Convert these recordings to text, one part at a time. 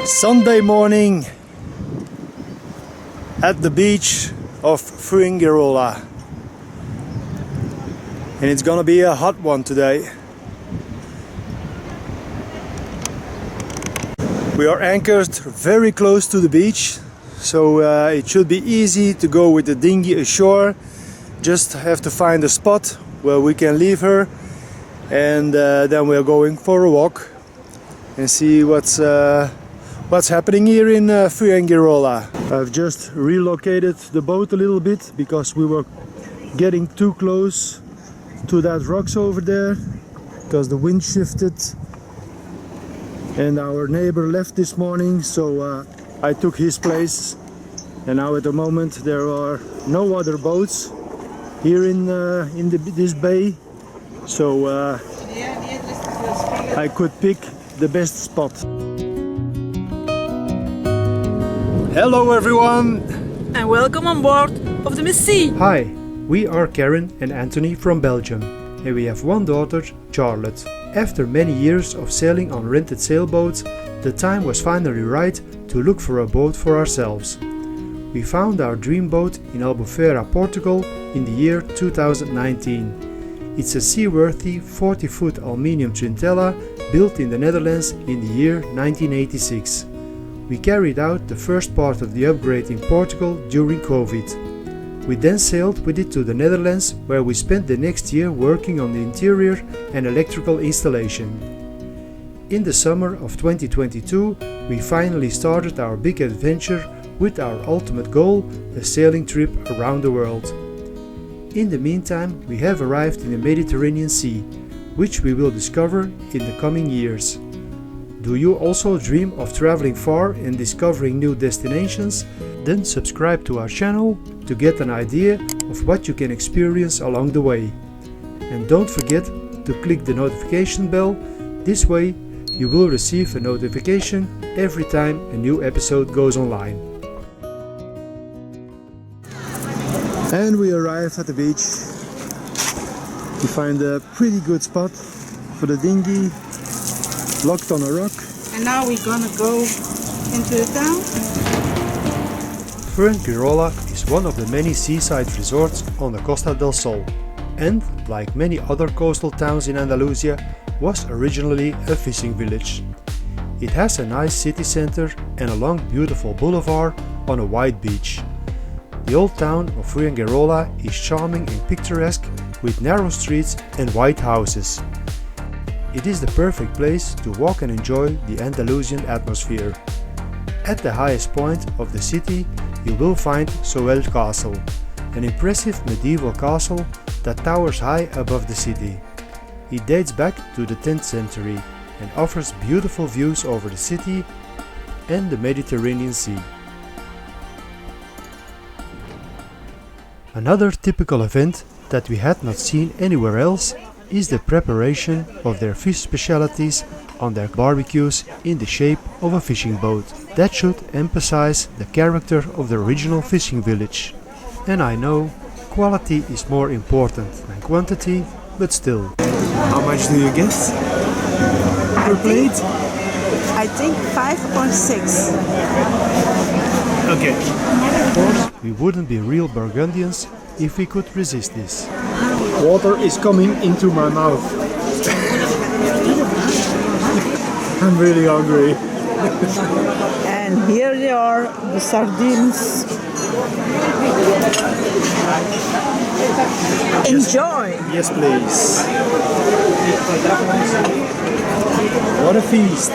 Sunday morning at the beach of Fuengirola, and it's gonna be a hot one today. We are anchored very close to the beach, so it should be easy to go with the dinghy ashore. Just have to find a spot where we can leave her, and then we are going for a walk and see what's happening here in Fuengirola. I've just relocated the boat a little bit because we were getting too close to that rocks over there because the wind shifted and our neighbor left this morning, so I took his place, and now at the moment there are no other boats here in this bay, so I could pick the best spot. Hello everyone! And welcome on board of the Miss Sea! Hi, we are Karen and Anthony from Belgium, and we have one daughter, Charlotte. After many years of sailing on rented sailboats, the time was finally right to look for a boat for ourselves. We found our dream boat in Albufeira, Portugal in the year 2019. It's a seaworthy 40-foot aluminium Trintella built in the Netherlands in the year 1986. We carried out the first part of the upgrade in Portugal during COVID. We then sailed with it to the Netherlands, where we spent the next year working on the interior and electrical installation. In the summer of 2022, we finally started our big adventure with our ultimate goal, a sailing trip around the world. In the meantime, we have arrived in the Mediterranean Sea, which we will discover in the coming years. Do you also dream of traveling far and discovering new destinations? Then subscribe to our channel to get an idea of what you can experience along the way. And don't forget to click the notification bell. This way you will receive a notification every time a new episode goes online. And we arrived at the beach. We find a pretty good spot for the dinghy, locked on a rock. And now we're gonna go into the town. Fuengirola is one of the many seaside resorts on the Costa del Sol, and, like many other coastal towns in Andalusia, was originally a fishing village. It has a nice city center and a long beautiful boulevard on a wide beach. The old town of Fuengirola is charming and picturesque with narrow streets and white houses. It is the perfect place to walk and enjoy the Andalusian atmosphere. At the highest point of the city you will find Soel Castle, an impressive medieval castle that towers high above the city. It dates back to the 10th century and offers beautiful views over the city and the Mediterranean Sea. Another typical event that we had not seen anywhere else is the preparation of their fish specialties on their barbecues in the shape of a fishing boat. That should emphasize the character of the original fishing village. And I know quality is more important than quantity, but still. How much do you guess per plate? I think 5 or 6. Okay. Of course, we wouldn't be real Burgundians if we could resist this. Water is coming into my mouth. I'm really hungry. And here they are, the sardines. Enjoy! Yes, please. What a feast.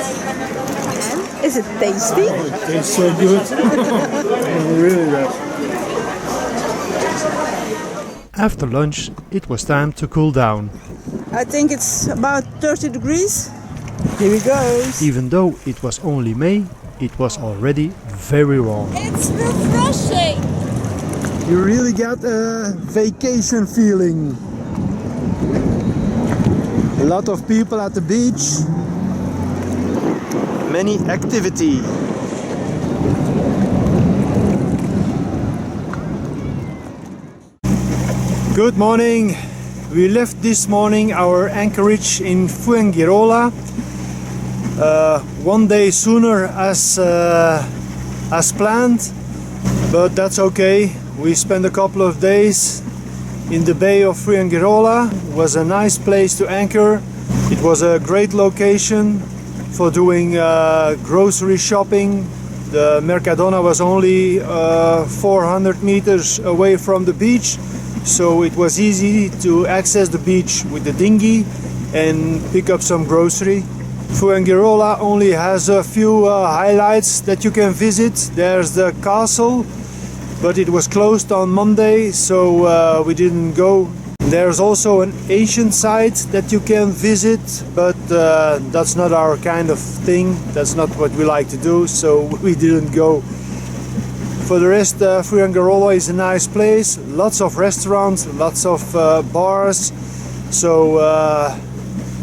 And is it tasty? It tastes so good. Really good. After lunch, it was time to cool down. I think it's about 30 degrees. Here we go. Even though it was only May, it was already very warm. It's refreshing. You really got a vacation feeling. A lot of people at the beach. Many activity. Good morning. We left this morning our anchorage in Fuengirola one day sooner as planned, but that's okay. We spent a couple of days in the bay of Fuengirola. It was a nice place to anchor. It was a great location for doing grocery shopping. The Mercadona was only 400 meters away from the beach, so it was easy to access the beach with the dinghy and pick up some grocery. Fuengirola only has a few highlights that you can visit. There's the castle, but it was closed on Monday, so we didn't go. There's also an ancient site that you can visit, but that's not our kind of thing. That's not what we like to do, so we didn't go. For the rest, Fuengirola is a nice place. Lots of restaurants, lots of bars, so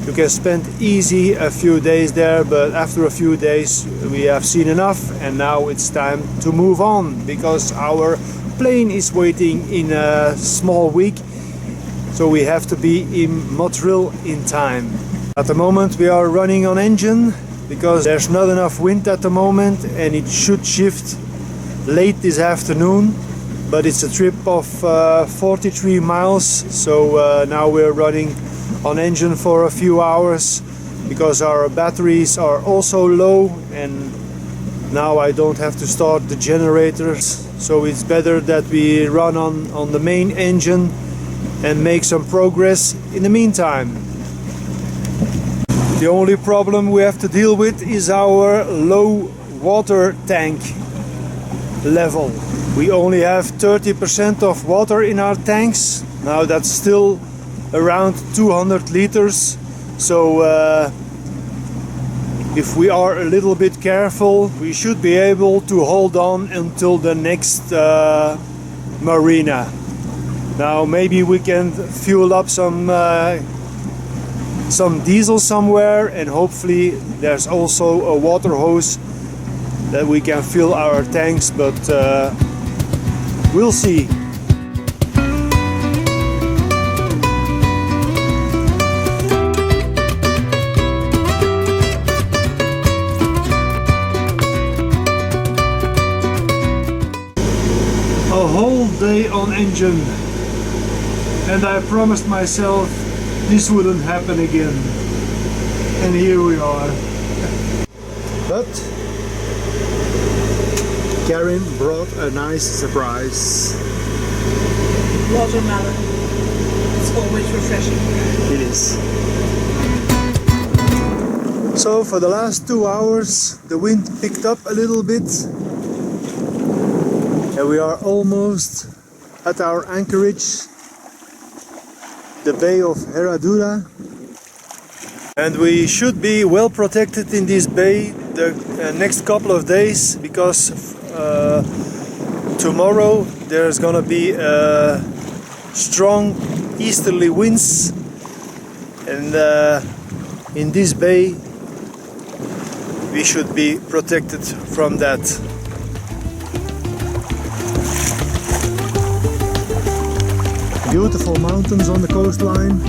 you can spend easy a few days there, but after a few days we have seen enough, and now it's time to move on because our plane is waiting in a small week, so we have to be in Motril in time. At the moment we are running on engine because there's not enough wind at the moment, and it should shift late this afternoon, but it's a trip of 43 miles, so now we're running on engine for a few hours because our batteries are also low, and now I don't have to start the generators, so it's better that we run on the main engine and make some progress in the meantime. The only problem we have to deal with is our low water tank level. We only have 30% of water in our tanks. Now that's still around 200 liters, so if we are a little bit careful we should be able to hold on until the next marina. Now maybe we can fuel up some diesel somewhere, and hopefully there's also a water hose that we can fill our tanks, but we'll see. A whole day on engine, and I promised myself this wouldn't happen again, and here we are. But Karen brought a nice surprise. Watermelon. It's always refreshing. It is. So for the last 2 hours the wind picked up a little bit, and we are almost at our anchorage, the Bay of Herradura, and we should be well protected in this bay the next couple of days because tomorrow there's gonna be strong easterly winds, and in this bay we should be protected from that. Beautiful mountains on the coastline.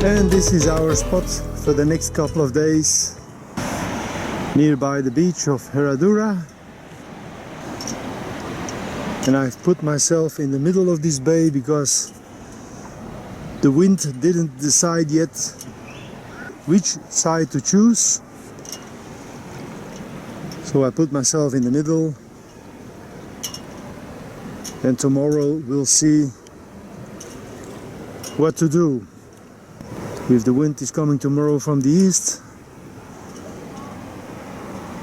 And this is our spot for the next couple of days, nearby the beach of Herradura. And I've put myself in the middle of this bay because the wind didn't decide yet which side to choose. So I put myself in the middle, and tomorrow we'll see what to do. If the wind is coming tomorrow from the east,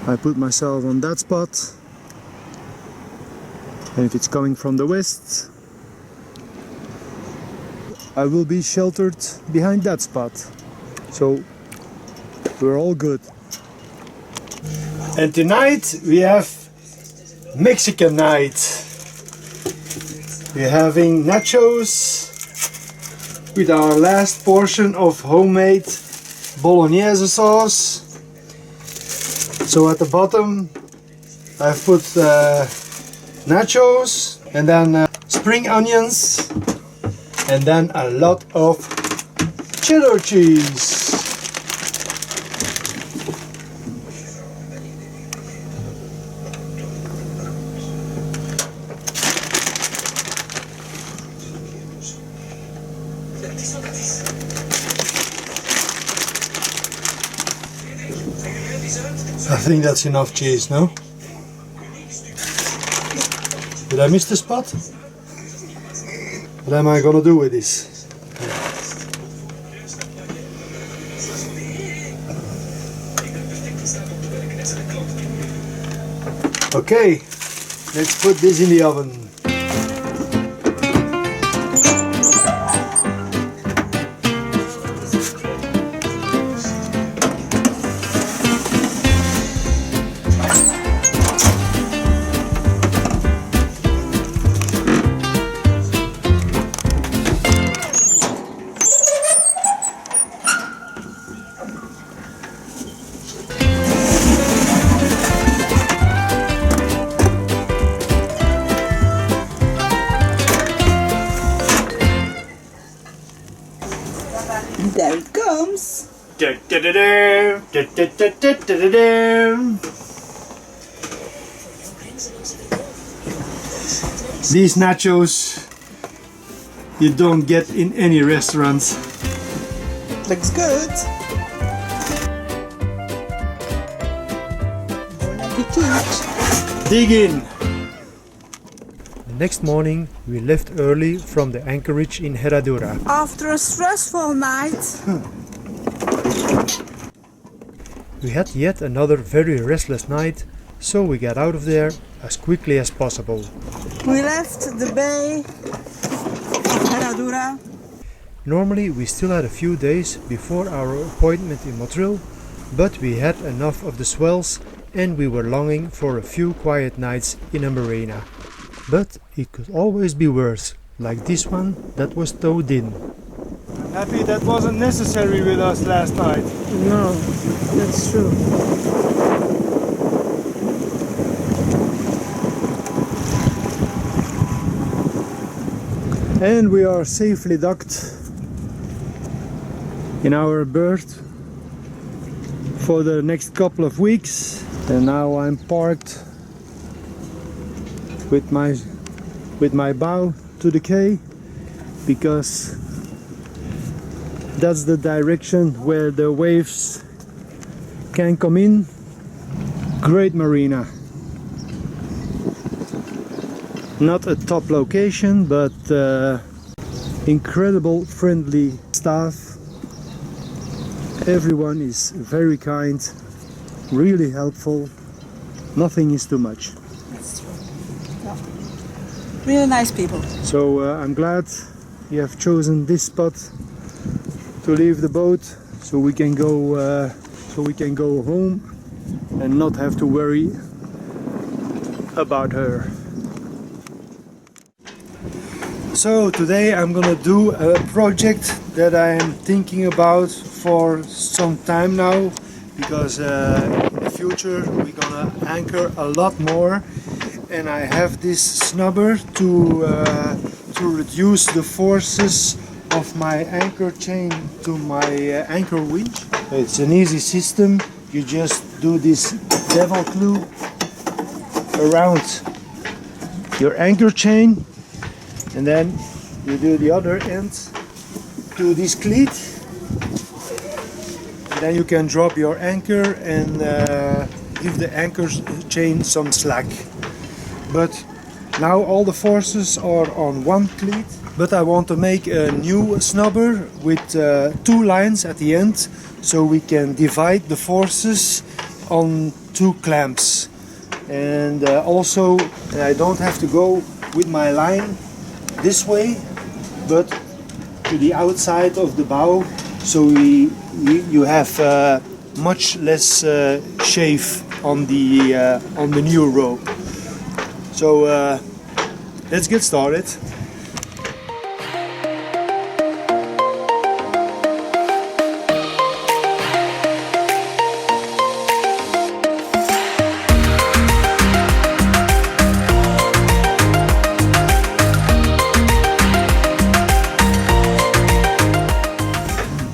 I put myself on that spot, and if it's coming from the west, I will be sheltered behind that spot. So we're all good. And tonight we have Mexican night. We're having nachos with our last portion of homemade bolognese sauce. So at the bottom I've put nachos and then spring onions and then a lot of cheddar cheese. I think that's enough cheese, no? Did I miss the spot? What am I gonna do with this? Okay, let's put this in the oven. There it comes. These nachos you don't get in any restaurants. Looks good. Bon appetit. Dig in! The next morning we left early from the anchorage in Herradura. After a stressful night, We had yet another very restless night, so we got out of there as quickly as possible. we left the bay of Herradura. Normally we still had a few days before our appointment in Motril, but we had enough of the swells and we were longing for a few quiet nights in a marina. But it could always be worse, like this one that was towed in. I'm happy that wasn't necessary with us last night. No, that's true. And we are safely docked in our berth for the next couple of weeks. And now I'm parked with my bow to the quay because that's the direction where the waves can come in. Great marina. Not a top location, but incredible friendly staff. Everyone is very kind, really helpful. Nothing is too much. That's true. Yeah. Really nice people. So I'm glad you have chosen this spot to leave the boat, so we can go home and not have to worry about her. So today I'm gonna do a project that I am thinking about for some time now, because in the future we're gonna anchor a lot more, and I have this snubber to reduce the forces of my anchor chain to my anchor winch. It's an easy system. You just do this devil clue around your anchor chain, and then you do the other end to this cleat, and then you can drop your anchor and give the anchor chain some slack. But now all the forces are on one cleat, but I want to make a new snubber with two lines at the end, so we can divide the forces on two clamps. And also I don't have to go with my line this way, but to the outside of the bow, so you have much less chafe on the new rope. So let's get started.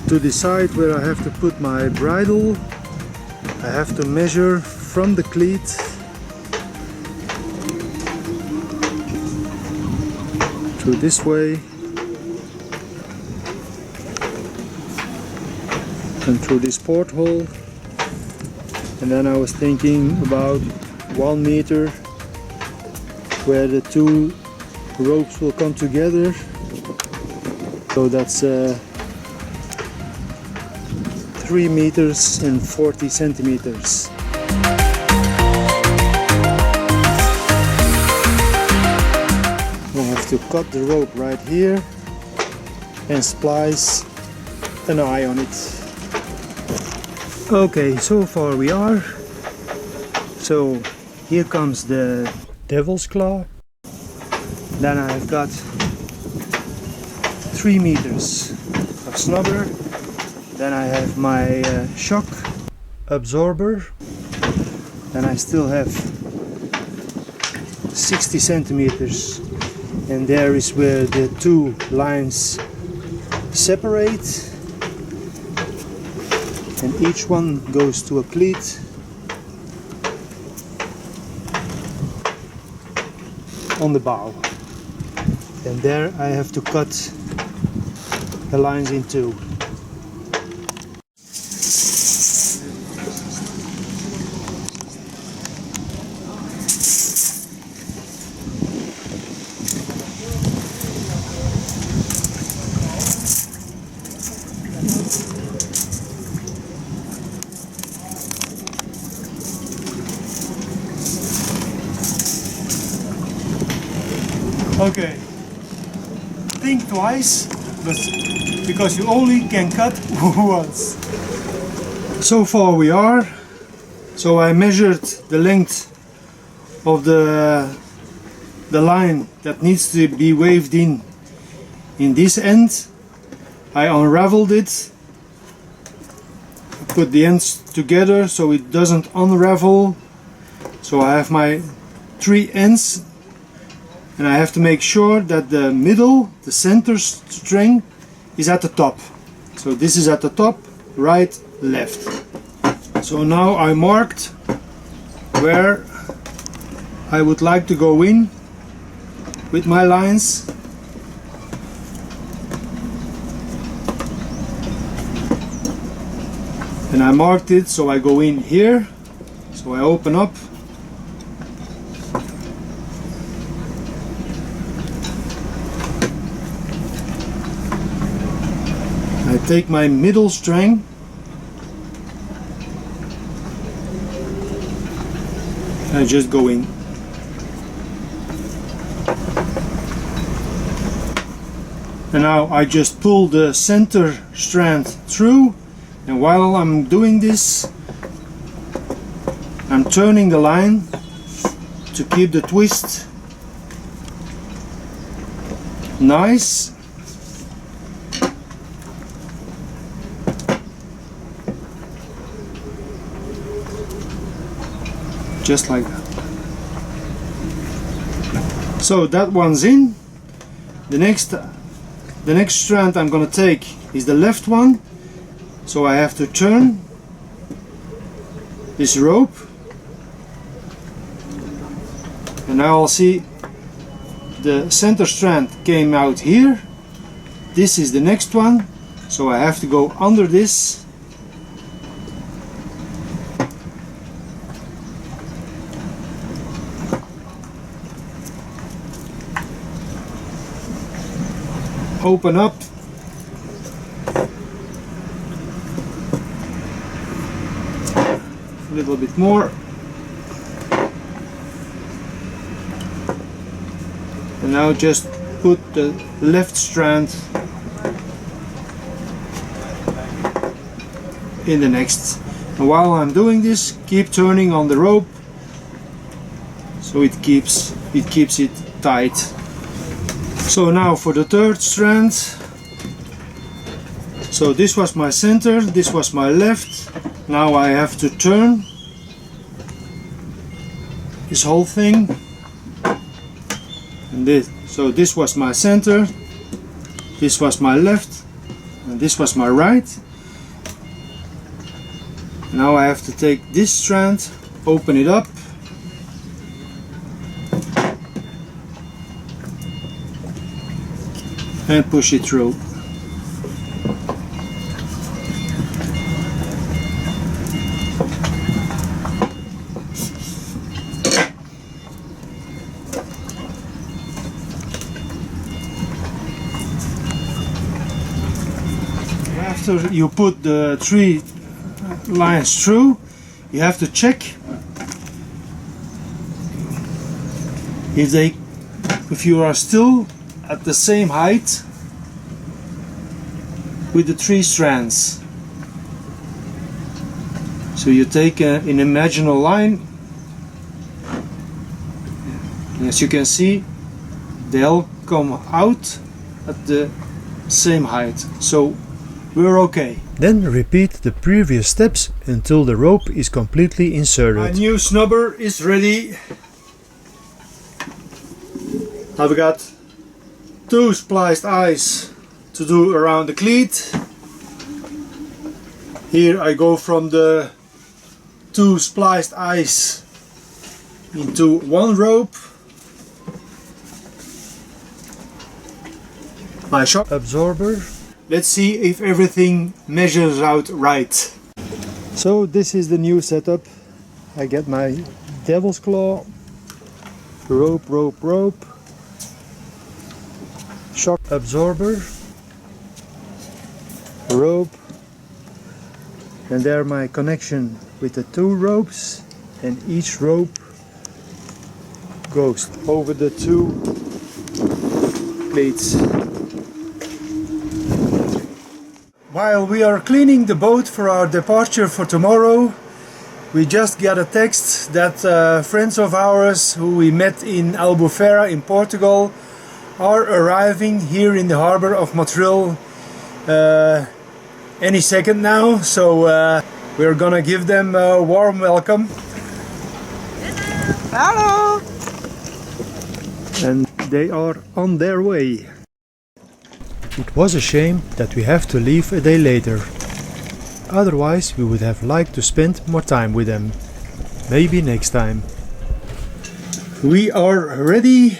To decide where I have to put my bridle, I have to measure from the cleat through this way and through this porthole, and then I was thinking about 1 meter where the two ropes will come together, so that's 3 meters and 40 centimeters. I have to cut the rope right here and splice an eye on it. Okay, so far we are. So here comes the devil's claw. Then I've got 3 meters of snubber. Then I have my shock absorber. Then I still have 60 centimeters, and there is where the two lines separate, and each one goes to a cleat. On the bow, and there I have to cut the lines in two. Okay, think twice, but because you only can cut once. So far we are. So I measured the length of the line that needs to be waved in this end. I unraveled it, put the ends together so it doesn't unravel. So I have my 3 ends. And I have to make sure that the middle, the center string, is at the top. So this is at the top, right, left. So now I marked where I would like to go in with my lines. And I marked it, so I go in here. So I open up. I take my middle string and I just go in. And now I just pull the center strand through, and while I'm doing this, I'm turning the line to keep the twist nice. Just like that. So that one's in. The next strand I'm gonna take is the left one. So I have to turn this rope, and now I'll see the center strand came out here. This is the next one, so I have to go under this. Open up, a little bit more, and now just put the left strand in the next. And while I'm doing this, keep turning on the rope so it keeps it tight. So now for the third strand. So this was my center, this was my left. Now I have to turn this whole thing. And so this was my center, this was my left, and this was my right. Now I have to take this strand, open it up, and push it through. After you put the 3 lines through, you have to check if you are still at the same height with the 3 strands. So you take an imaginary line, and as you can see, they'll come out at the same height. So we're okay. Then repeat the previous steps until the rope is completely inserted. My new snubber is ready. I've got 2 spliced eyes to do around the cleat. Here I go from the 2 spliced eyes into 1 rope. My shock absorber. Let's see if everything measures out right. So this is the new setup. I get my devil's claw, rope, shock absorber, rope, and there my connection with the 2 ropes, and each rope goes over the 2 plates. While we are cleaning the boat for our departure for tomorrow, we just got a text that friends of ours who we met in Albufeira in Portugal are arriving here in the harbor of Motril any second now. So we're gonna give them a warm welcome. Hello! And they are on their way. It was a shame that we have to leave a day later. Otherwise we would have liked to spend more time with them. Maybe next time. We are ready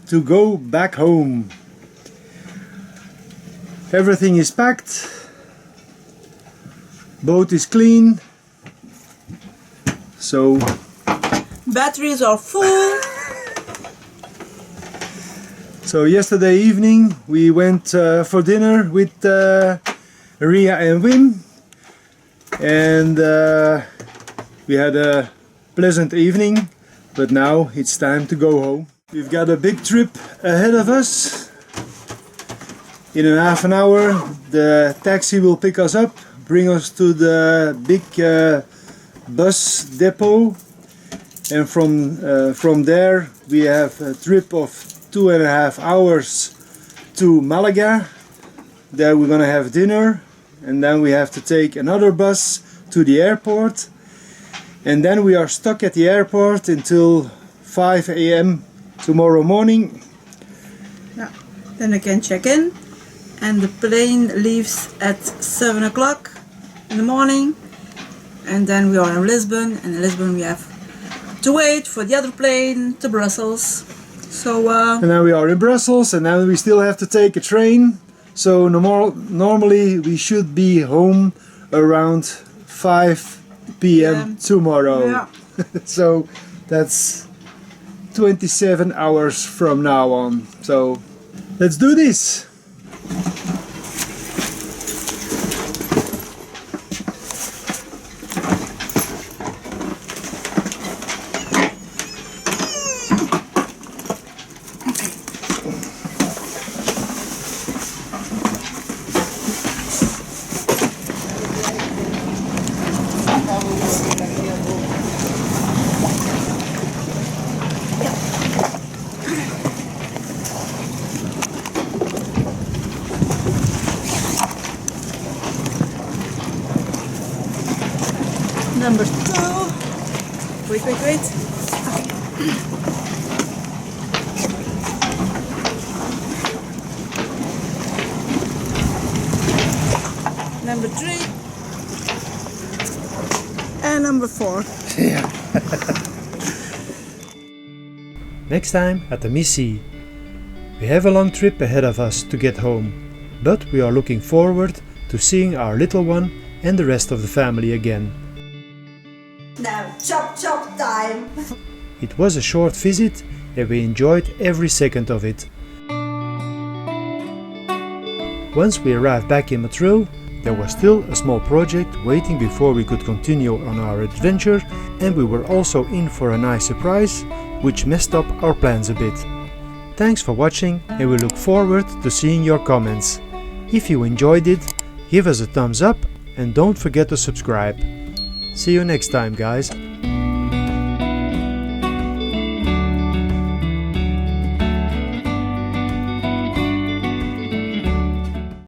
to go back home. Everything is packed. Boat is clean. So Batteries are full. So yesterday evening we went for dinner with Ria and Wim, and we had a pleasant evening, but now it's time to go home. We've got a big trip ahead of us. In a half an hour the taxi will pick us up, bring us to the big bus depot, and from there we have a trip of 2.5 hours to Malaga. There we're gonna have dinner, and then we have to take another bus to the airport, and then we are stuck at the airport until 5 a.m. tomorrow morning. Yeah. Then I can check in, and the plane leaves at 7 o'clock in the morning, and then we are in Lisbon, and in Lisbon we have to wait for the other plane to Brussels. So and then we are in Brussels, and then we still have to take a train. So normally we should be home around 5 p.m. tomorrow. Yeah. So that's 27 hours from now on. So let's do this. wait. Number 3 and number 4. Yeah. Next time at the Missy. We have a long trip ahead of us to get home, but we are looking forward to seeing our little one and the rest of the family again. Now chop chop time. It was a short visit and we enjoyed every second of it. Once we arrived back in Motril, there was still a small project waiting before we could continue on our adventure, and we were also in for a nice surprise, which messed up our plans a bit. Thanks for watching and we look forward to seeing your comments. If you enjoyed it, give us a thumbs up and don't forget to subscribe. See you next time, guys.